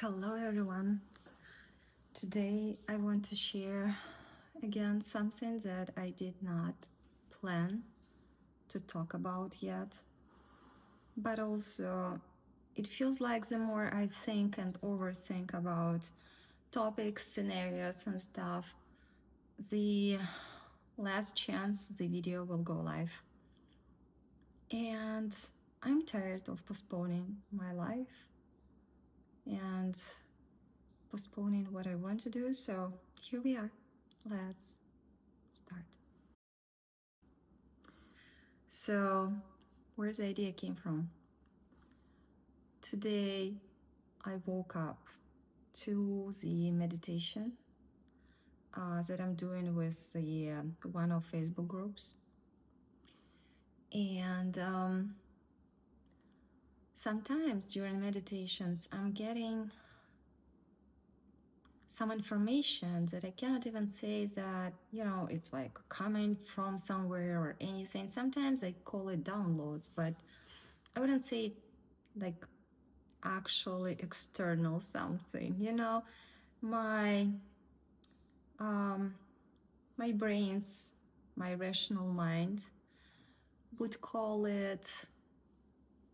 Hello everyone. Today I want to share again something that I did not plan to talk about yet, but also it feels like the more I think and overthink about topics, scenarios and stuff, the less chance the video will go live. And I'm tired of postponing my life and postponing what I want to do, so here we are. Let's start. So, where the idea came from? Today, I woke up to the meditation that I'm doing with the one of Facebook groups, and sometimes during meditations, I'm getting some information that I cannot even say that, it's like coming from somewhere or anything. Sometimes I call it downloads, but I wouldn't say like actually external something. My my brains, my rational mind would call it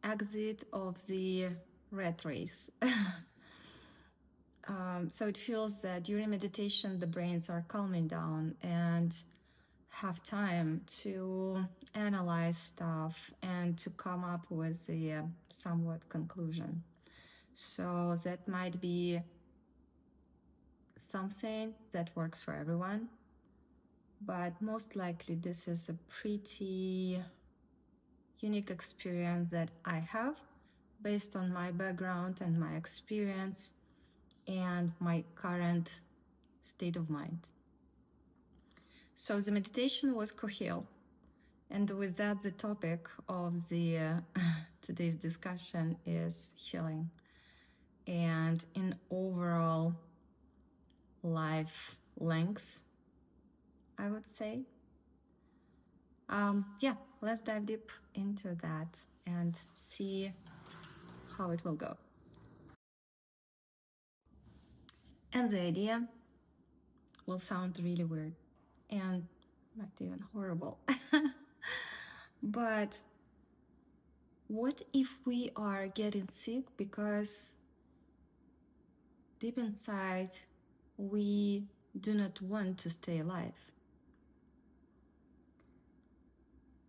exit of the rat race. So it feels that during meditation, the brains are calming down and have time to analyze stuff and to come up with a somewhat conclusion. So that might be something that works for everyone, but most likely this is a pretty unique experience that I have based on my background and my experience and my current state of mind. So the meditation was Kohil, and with that the topic of the today's discussion is healing, and in overall life length, I would say. Yeah, let's dive deep into that and see how it will go. And the idea will sound really weird and not even horrible. But what if we are getting sick because deep inside we do not want to stay alive?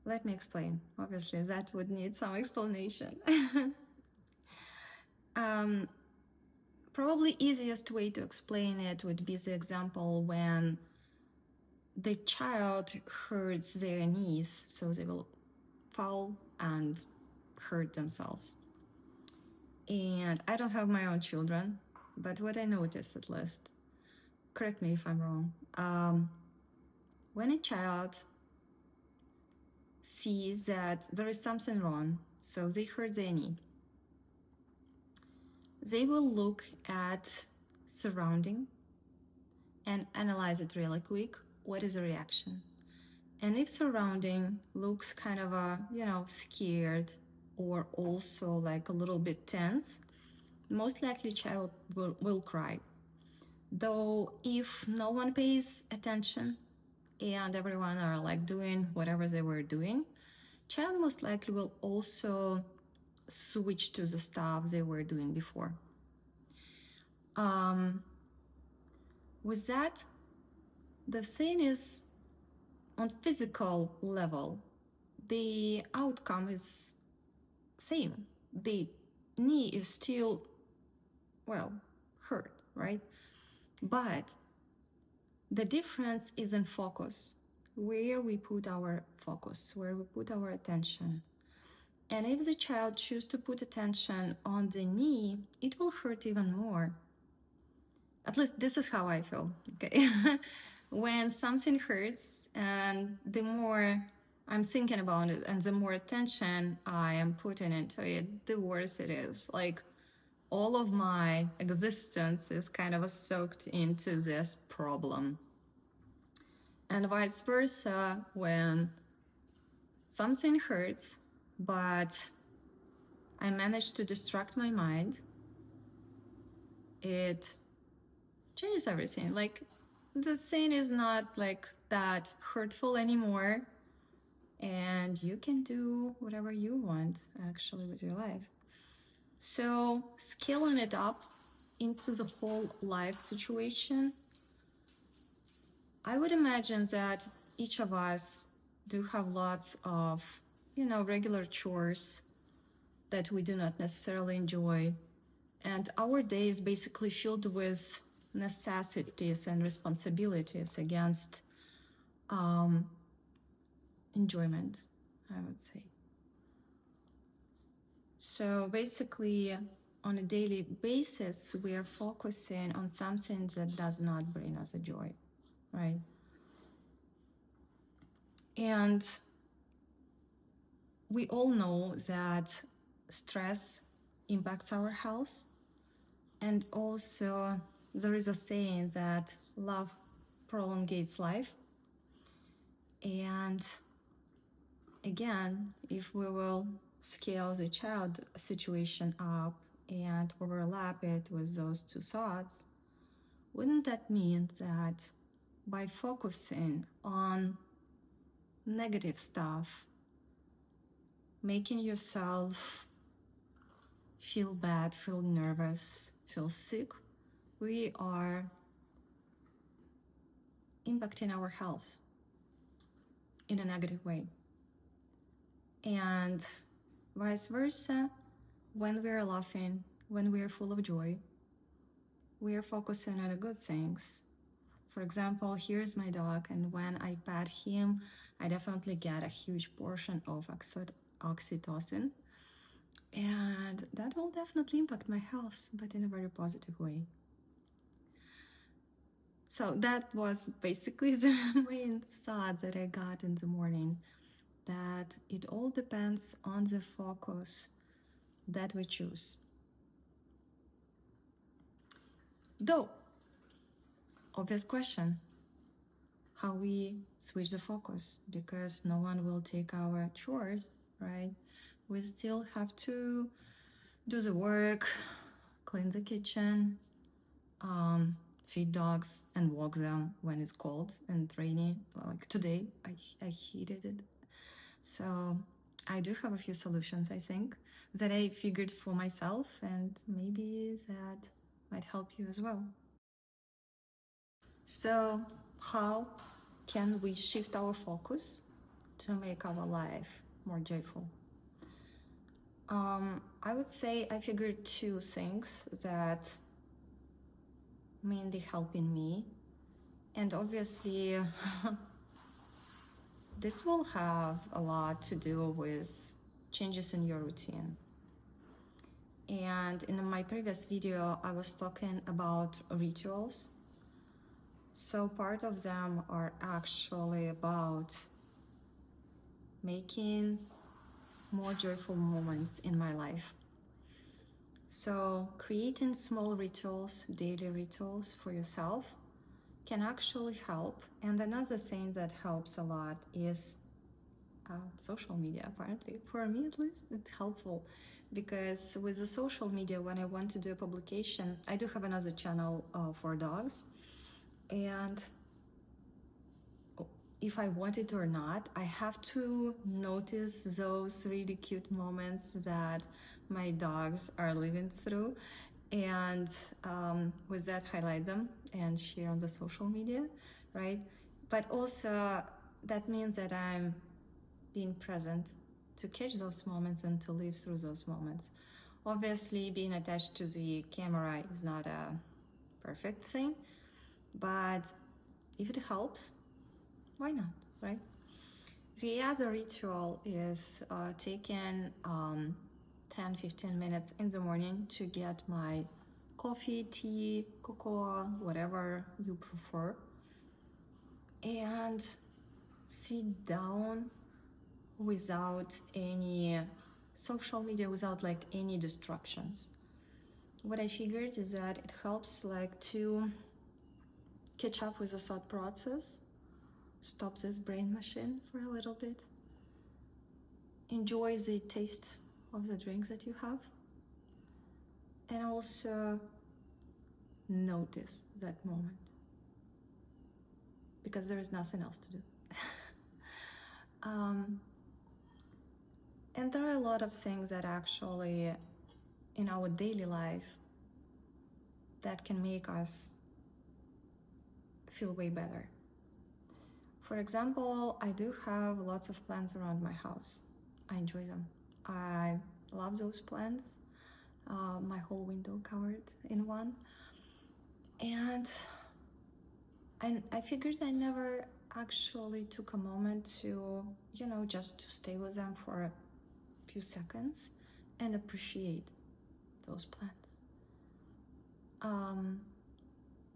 Let me explain. Obviously, that would need some explanation. Probably easiest way to explain it would be the example when the child hurts their knees, so they will fall and hurt themselves. And I don't have my own children, but what I noticed at least, correct me if I'm wrong, when a child sees that there is something wrong, so they hurt their knee, they will look at surrounding and analyze it really quick. What is the reaction? And if surrounding looks kind of scared or also like a little bit tense, most likely child will cry. Though if no one pays attention and everyone are like doing whatever they were doing, child most likely will also switch to the stuff they were doing before. With that, the thing is, on physical level, the outcome is same. The knee is still, hurt, right? But the difference is in focus, where we put our focus, where we put our attention. And if the child chooses to put attention on the knee, it will hurt even more. At least this is how I feel, okay? When something hurts, and the more I'm thinking about it and the more attention I am putting into it, the worse it is. Like, all of my existence is kind of soaked into this problem. And vice versa, when something hurts, but I manage to distract my mind, it changes everything. Like, the thing is not like that hurtful anymore, and you can do whatever you want actually with your life. So scaling it up into the whole life situation, I would imagine that each of us do have lots of, regular chores that we do not necessarily enjoy. And our day is basically filled with necessities and responsibilities against enjoyment, I would say. So basically, on a daily basis, we are focusing on something that does not bring us a joy, right? And we all know that stress impacts our health. And also, there is a saying that love prolongates life. And again, if we will scale the child situation up and overlap it with those two thoughts, wouldn't that mean that by focusing on negative stuff, making yourself feel bad, feel nervous, feel sick, we are impacting our health in a negative way? And vice versa, when we are laughing, when we are full of joy, we are focusing on the good things. For example, here's my dog, and when I pet him, I definitely get a huge portion of oxytocin. And that will definitely impact my health, but in a very positive way. So that was basically the main thought that I got in the morning, that it all depends on the focus that we choose. Though, obvious question, how we switch the focus, because no one will take our chores, right? We still have to do the work, clean the kitchen, feed dogs and walk them when it's cold and rainy. Like today, I hated it. So I do have a few solutions, I think, that I figured for myself, and maybe that might help you as well. So how can we shift our focus to make our life more joyful? I would say I figured two things that mainly helping me, and obviously this will have a lot to do with changes in your routine. And in my previous video, I was talking about rituals. So part of them are actually about making more joyful moments in my life. So creating small rituals, daily rituals for yourself can actually help. And another thing that helps a lot is social media, apparently. For me, at least, it's helpful. Because with the social media, when I want to do a publication, I do have another channel for dogs. And if I want it or not, I have to notice those really cute moments that my dogs are living through, and with that highlight them and share on the social media, right? But also that means that I'm being present to catch those moments and to live through those moments. Obviously, being attached to the camera is not a perfect thing, but if it helps, why not, right? The other ritual is taking 10-15 minutes in the morning to get my coffee, tea, cocoa, whatever you prefer, and sit down without any social media, without like any distractions. What I figured is that it helps like to catch up with the thought process, stop this brain machine for a little bit, enjoy the taste of the drink that you have, and also notice that moment, because there is nothing else to do. um, and there are a lot of things that actually in our daily life that can make us feel way better. For example, I do have lots of plants around my house. I enjoy them. I love those plants. My whole window covered in one. And I figured I never actually took a moment to, just to stay with them for a few seconds and appreciate those plants.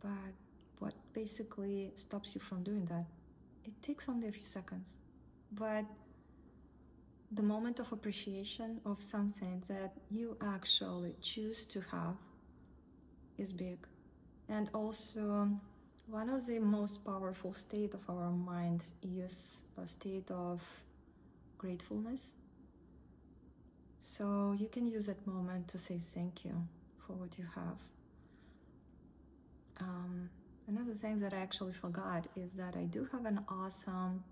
But what basically stops you from doing that? It takes only a few seconds, but the moment of appreciation of something that you actually choose to have is big. And also, one of the most powerful state of our mind is a state of gratefulness. So you can use that moment to say thank you for what you have. Another thing that I actually forgot is that I do have an awesome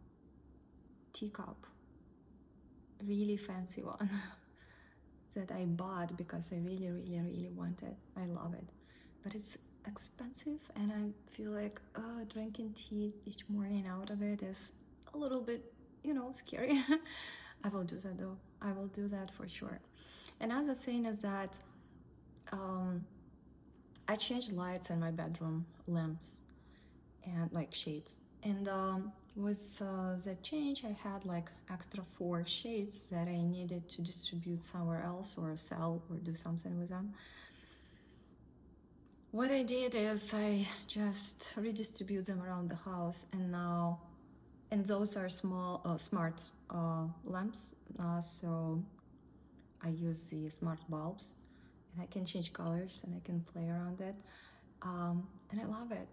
teacup, really fancy one, that I bought because I really, really, really want it. I love it, but it's expensive, and I feel like drinking tea each morning out of it is a little bit, scary. I will do that though. I will do that for sure. Another thing is that I changed lights in my bedroom, lamps, and like shades. And with the change, I had like extra 4 shades that I needed to distribute somewhere else or sell or do something with them. What I did is I just redistribute them around the house, and those are small, smart lamps. So I use the smart bulbs, and I can change colors and I can play around it. And I love it.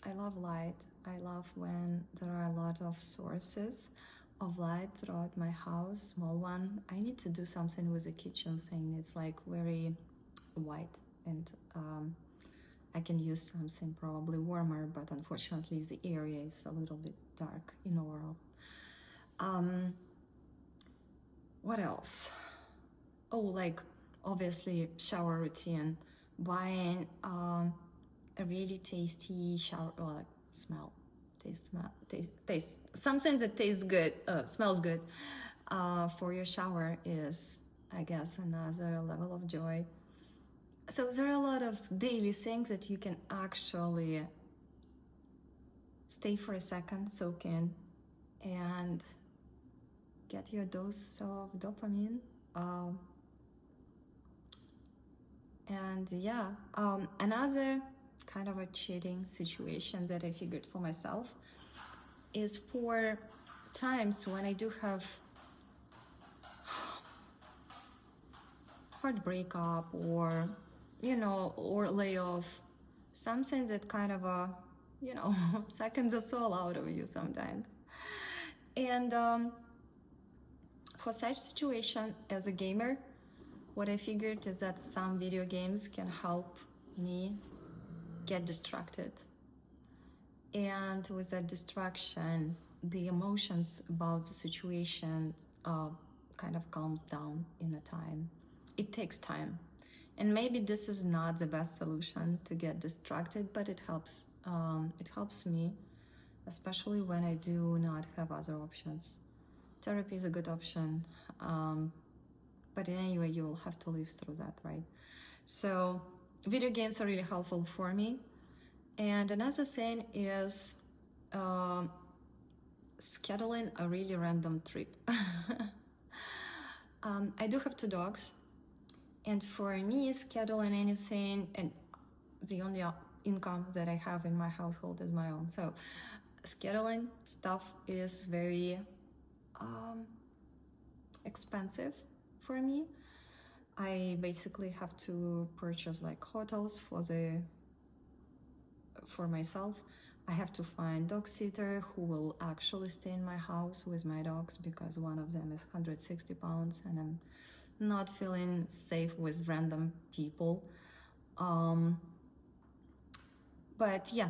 I love light. I love when there are a lot of sources of light throughout my house, small one. I need to do something with the kitchen thing. It's like very white, and I can use something probably warmer, but unfortunately the area is a little bit dark in overall. What else? Oh, like obviously shower routine, buying a really tasty shower, taste something that tastes good, smells good for your shower is, I guess, another level of joy. So there are a lot of daily things that you can actually stay for a second, soak in, and get your dose of dopamine. And yeah, another kind of a cheating situation that I figured for myself is for times when I do have hard breakup or or layoff, something that kind of seconds the soul out of you sometimes. And for such situation, as a gamer, what I figured is that some video games can help me get distracted. And with that distraction, the emotions about the situation kind of calms down in a time. It takes time. And maybe this is not the best solution to get distracted, but it helps. It helps me, especially when I do not have other options. Therapy is a good option, but anyway, you will have to live through that, right? So video games are really helpful for me. And another thing is scheduling a really random trip. I do have 2 dogs, and for me, scheduling anything, and the only income that I have in my household is my own. So scheduling stuff is very expensive for me. I basically have to purchase like hotels for myself. I have to find dog sitter who will actually stay in my house with my dogs, because one of them is 160 pounds and I'm not feeling safe with random people. But yeah,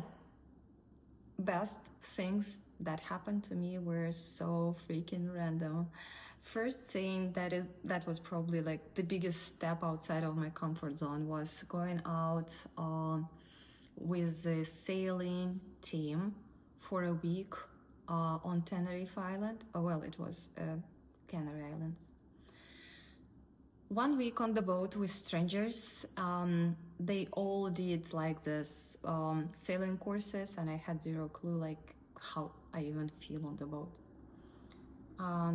best things that happened to me were so freaking random. First thing that was probably like the biggest step outside of my comfort zone was going out with the sailing team for a week on Tenerife Island. Oh, well, it was Canary Islands. 1 week on the boat with strangers. They all did like this sailing courses, and I had zero clue like how I even feel on the boat.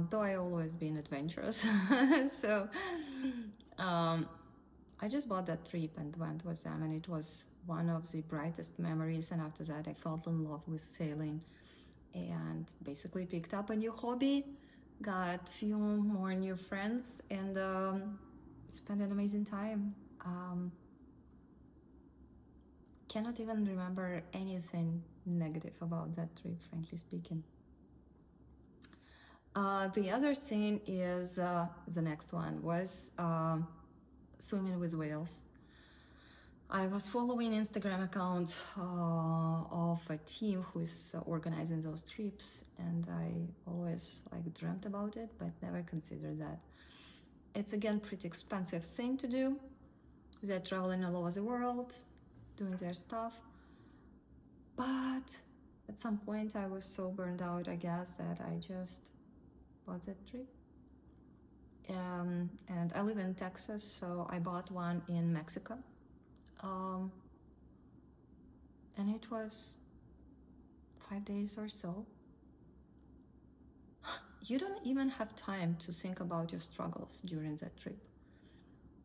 Though I always been adventurous, so I just bought that trip and went with them, and it was one of the brightest memories. And after that, I fell in love with sailing, and basically picked up a new hobby, got few more new friends, and spent an amazing time. Cannot even remember anything negative about that trip, frankly speaking. The other thing is the next one was swimming with whales. I was following Instagram account of a team who's organizing those trips, and I always like dreamt about it, but never considered that. It's again pretty expensive thing to do. They're traveling all over the world, doing their stuff. But at some point I was so burned out, I guess, that I just bought that trip. And I live in Texas, so I bought one in Mexico. And it was 5 days or so. You don't even have time to think about your struggles during that trip.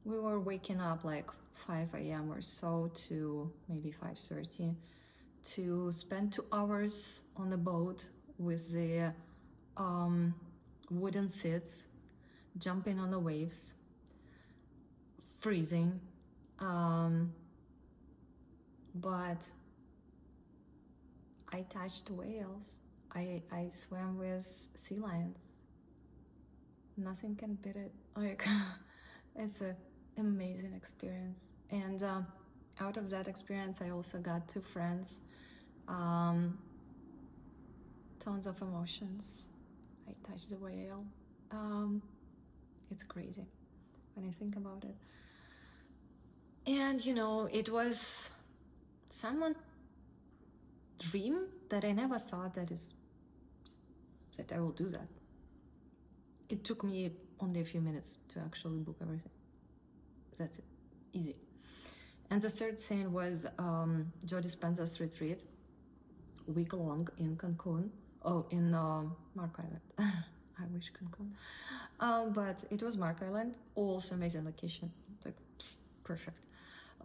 We were waking up like 5 a.m. or so to maybe 5:30 to spend 2 hours on the boat with the wooden seats, jumping on the waves, freezing. But I touched whales. I swam with sea lions. Nothing can beat it. Like, it's an amazing experience. And out of that experience, I also got 2 friends. Tons of emotions. I touched the whale. It's crazy when I think about it. And you know, it was someone dream that I never thought that I will do that. It took me only a few minutes to actually book everything. That's it, easy. And the third thing was Joe Dispenza's retreat, week long in Cancun. Oh, in Mark Island. I wish Cancun. But it was Mark Island, also amazing location, like perfect.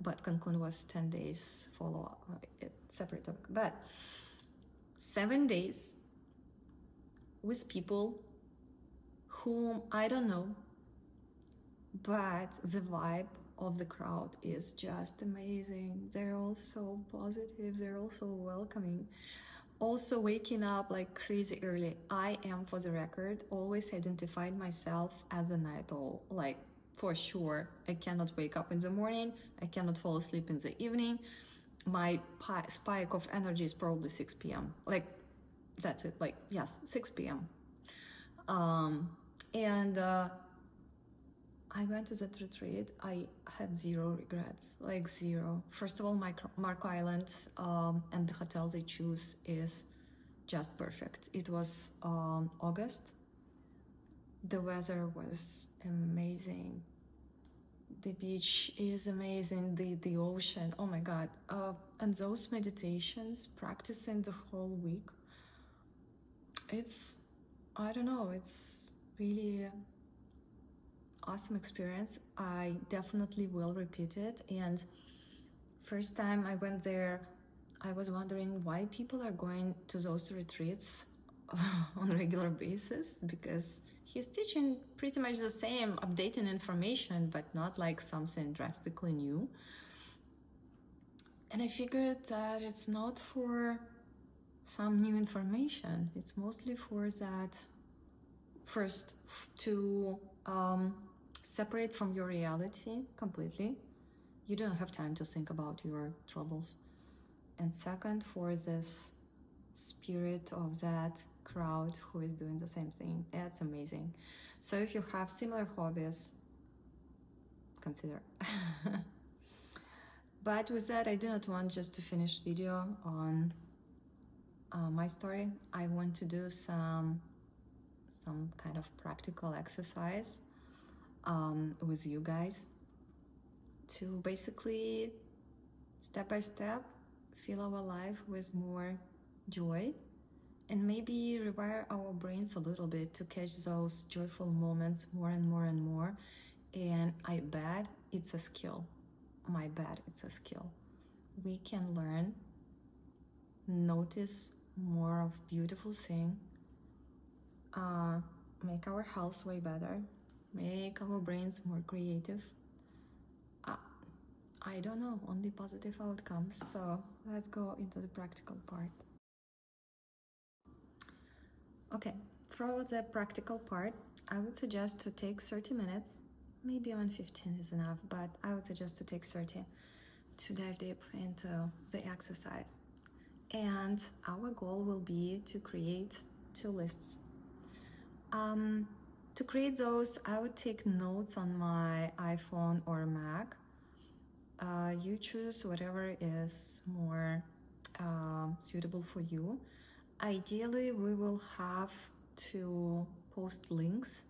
But Cancun was 10 days follow-up, separate topic. But 7 days with people whom I don't know, but the vibe of the crowd is just amazing. They're all so positive, they're all so welcoming. Also waking up like crazy early. I am, for the record, always identified myself as a night owl. Like, for sure, I cannot wake up in the morning, I cannot fall asleep in the evening. My spike of energy is probably 6 p.m. Like, that's it, like, yes, 6 p.m. And I went to that retreat. I had zero regrets, like zero. First of all, Mark Island and the hotel they choose is just perfect. It was August. The weather was amazing. The beach is amazing. The ocean, oh my God. And those meditations, practicing the whole week, it's, I don't know, it's really awesome experience. I definitely will repeat it. And first time I went there, I was wondering why people are going to those retreats on a regular basis, because he's teaching pretty much the same, updating information, but not like something drastically new. And I figured that it's not for some new information. It's mostly for that, first, to separate from your reality completely. You don't have time to think about your troubles. and second for this spirit of that crowd who is doing the same thing. That's amazing. So if you have similar hobbies, consider. But with that, I do not want just to finish video on my story. I want to do some kind of practical exercise with you guys to basically step by step fill our life with more joy and maybe rewire our brains a little bit to catch those joyful moments more and more and more. And I bet it's a skill. My bet it's a skill. We can learn, notice more of beautiful things, make our health way better, make our brains more creative. I don't know, only positive outcomes. So let's go into the practical part. Okay, for the practical part, I would suggest to take 30 minutes, maybe even 15 is enough, but I would suggest to take 30 to dive deep into the exercise. And our goal will be to create 2 lists. To create those, I would take notes on my iPhone or Mac. You choose whatever is more suitable for you. Ideally, we will have to post links,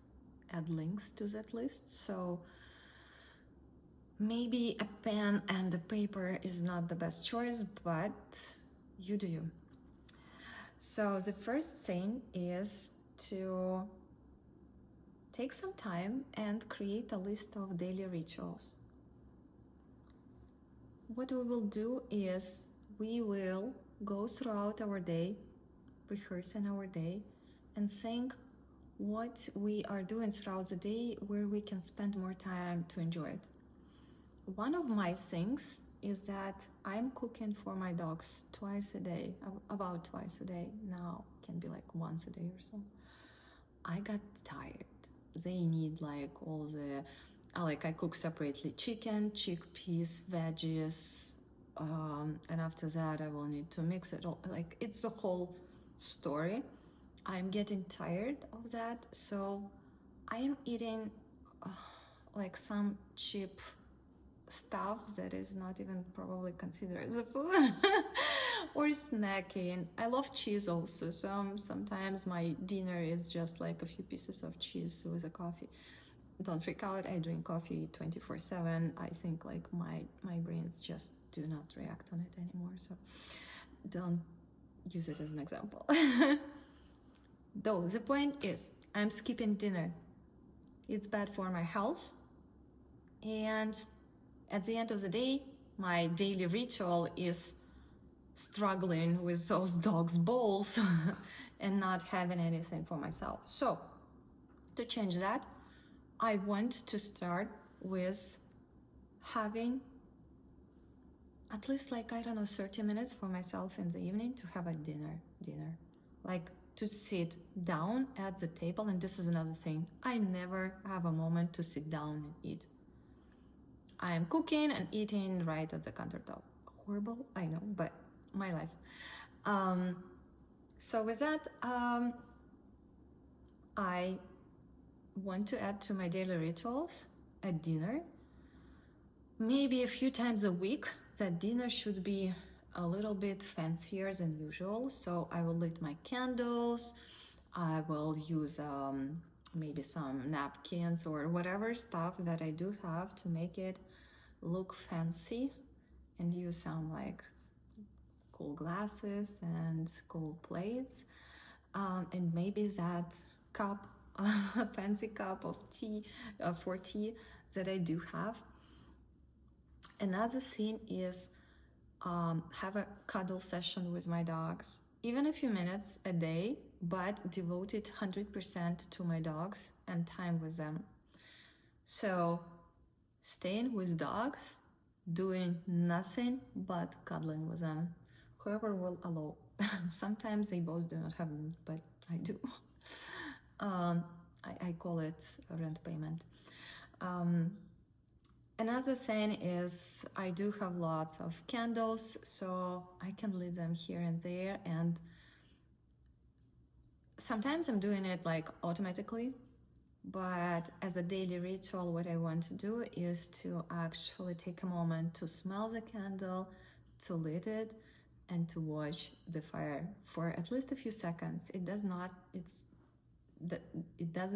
add links to that list. So maybe a pen and a paper is not the best choice, but you do you. So the first thing is to take some time and create a list of daily rituals. What we will do is we will go throughout our day, rehearsing our day, and think what we are doing throughout the day where we can spend more time to enjoy it. One of my things is that I'm cooking for my dogs twice a day, about twice a day. Now can be like once a day or so. I got tired. They need like all the, I cook separately chicken, chickpeas, veggies, and after that I will need to mix it all. Like it's the whole story. I'm getting tired of that, so I am eating like some cheap stuff that is not even probably considered as a food or snacking. I love cheese also, so sometimes my dinner is just like a few pieces of cheese with a coffee. Don't freak out, I drink coffee 24/7. I think like my brains just do not react on it anymore, so don't use it as an example. Though the point is I'm skipping dinner. It's bad for my health, and at the end of the day, my daily ritual is struggling with those dogs' bowls and not having anything for myself. So, to change that, I want to start with having at least 30 minutes for myself in the evening to have a dinner. Like to sit down at the table, and this is another thing. I never have a moment to sit down and eat. I am cooking and eating right at the countertop. Horrible, I know, but my life. So with that, I want to add to my daily rituals a dinner. Maybe a few times a week. That dinner should be a little bit fancier than usual. So I will lit my candles. I will use maybe some napkins or whatever stuff that I do have to make it look fancy, and use some like cool glasses and cool plates, and maybe that cup, a fancy cup of tea, for tea that I do have. Another thing is have a cuddle session with my dogs, even a few minutes a day, but devoted 100% to my dogs and time with them. So staying with dogs, doing nothing but cuddling with them, whoever will allow. Sometimes they both do not have mood, but I do. I call it a rent payment. Another thing is I do have lots of candles, so I can leave them here and there, and sometimes I'm doing it like automatically, but as a daily ritual, what I want to do is to actually take a moment to smell the candle, to lit it, and to watch the fire for at least a few seconds. It doesn't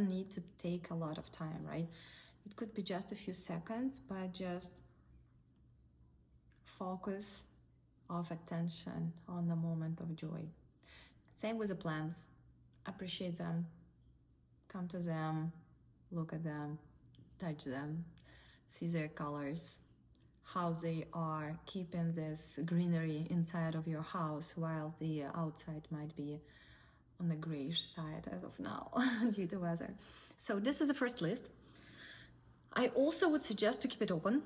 need to take a lot of time, right? It could be just a few seconds, but just focus of attention on the moment of joy. Same with the plants. Appreciate them, come to them, look at them, touch them, see their colors, how they are keeping this greenery inside of your house while the outside might be on the grayish side as of now due to weather. So this is the first list. I also would suggest to keep it open,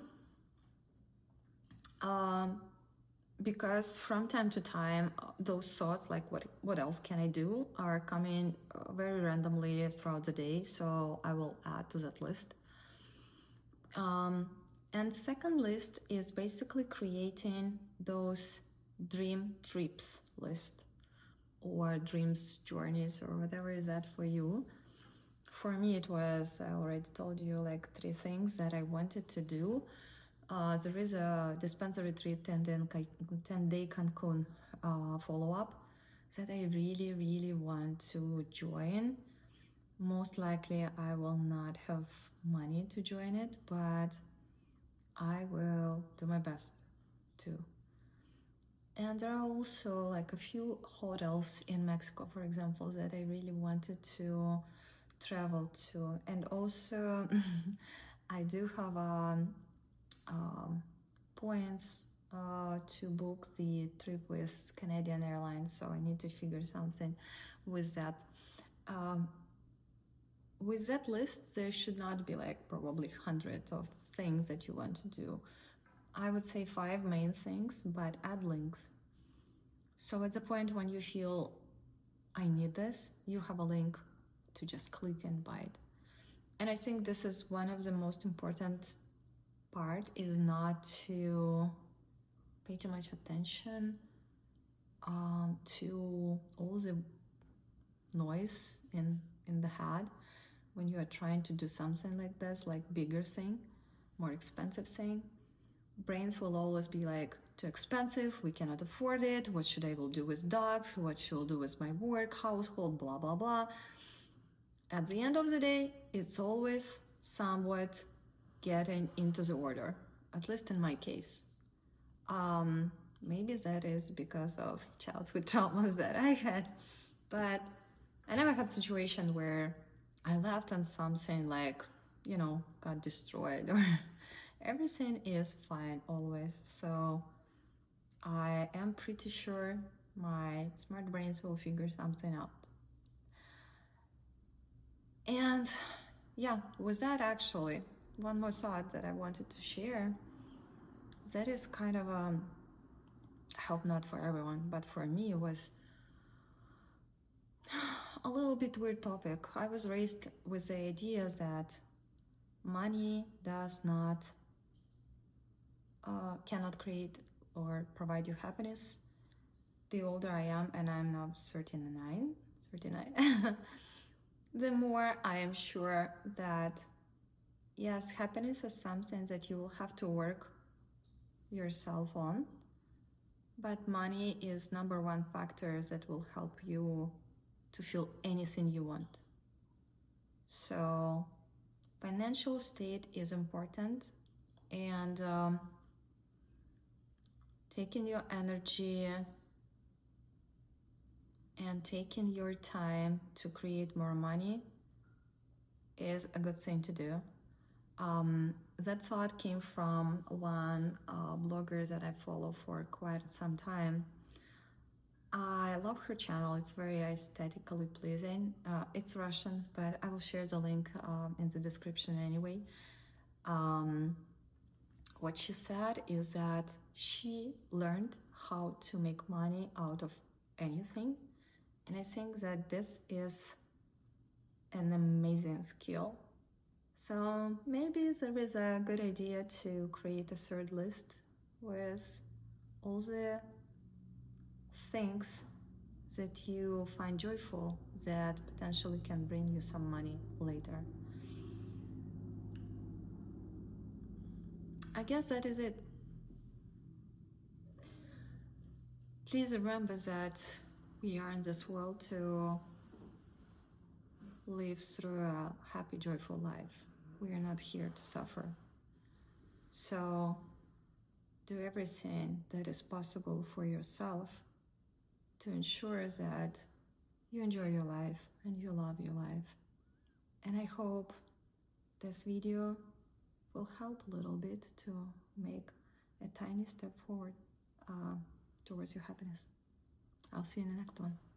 because from time to time those thoughts like what else can I do are coming very randomly throughout the day, so I will add to that list. And second list is basically creating those dream trips list or dreams journeys or whatever is that for you. For me it was, I already told you, like 3 things that I wanted to do. There is a Dispenser retreat 10-day Cancun follow-up that I really, really want to join. Most likely I will not have money to join it, but I will do my best to. And there are also like a few hotels in Mexico, for example, that I really wanted to travel to. And also I do have points to book the trip with Canadian Airlines, so I need to figure something with that. With that list, there should not be like probably hundreds of things that you want to do. I would say 5 main things, but add links. So at the point when you feel I need this, you have a link to just click and buy it. And I think this is one of the most important part, is not to pay too much attention to all the noise in the head when you are trying to do something like this, like bigger thing, more expensive thing. Brains will always be like, too expensive, we cannot afford it, what should I will do with dogs, what should I do with my work, household, blah blah blah. At the end of the day, it's always somewhat getting into the order, at least in my case. Maybe that is because of childhood traumas that I had, but I never had a situation where I left and something like, got destroyed or everything is fine always. So I am pretty sure my smart brains will figure something out. And yeah, with that, actually, one more thought that I wanted to share, that is kind of I hope not for everyone, but for me it was a little bit weird topic. I was raised with the idea that money does not cannot create or provide you happiness. The older I am, and I'm now 39, the more I am sure that yes, happiness is something that you will have to work yourself on, but money is number one factor that will help you to feel anything you want. So financial state is important, and taking your energy and taking your time to create more money is a good thing to do. That thought came from one blogger that I follow for quite some time. I love her channel, it's very aesthetically pleasing. It's Russian, but I will share the link in the description anyway. What she said is that she learned how to make money out of anything, and I think that this is an amazing skill, So maybe there is a good idea to create a third list with all the things that you find joyful that potentially can bring you some money later. I guess that is it. Please remember that we are in this world to live through a happy, joyful life. We are not here to suffer. So do everything that is possible for yourself to ensure that you enjoy your life and you love your life. And I hope this video will help a little bit to make a tiny step forward towards your happiness. I'll see you in the next one.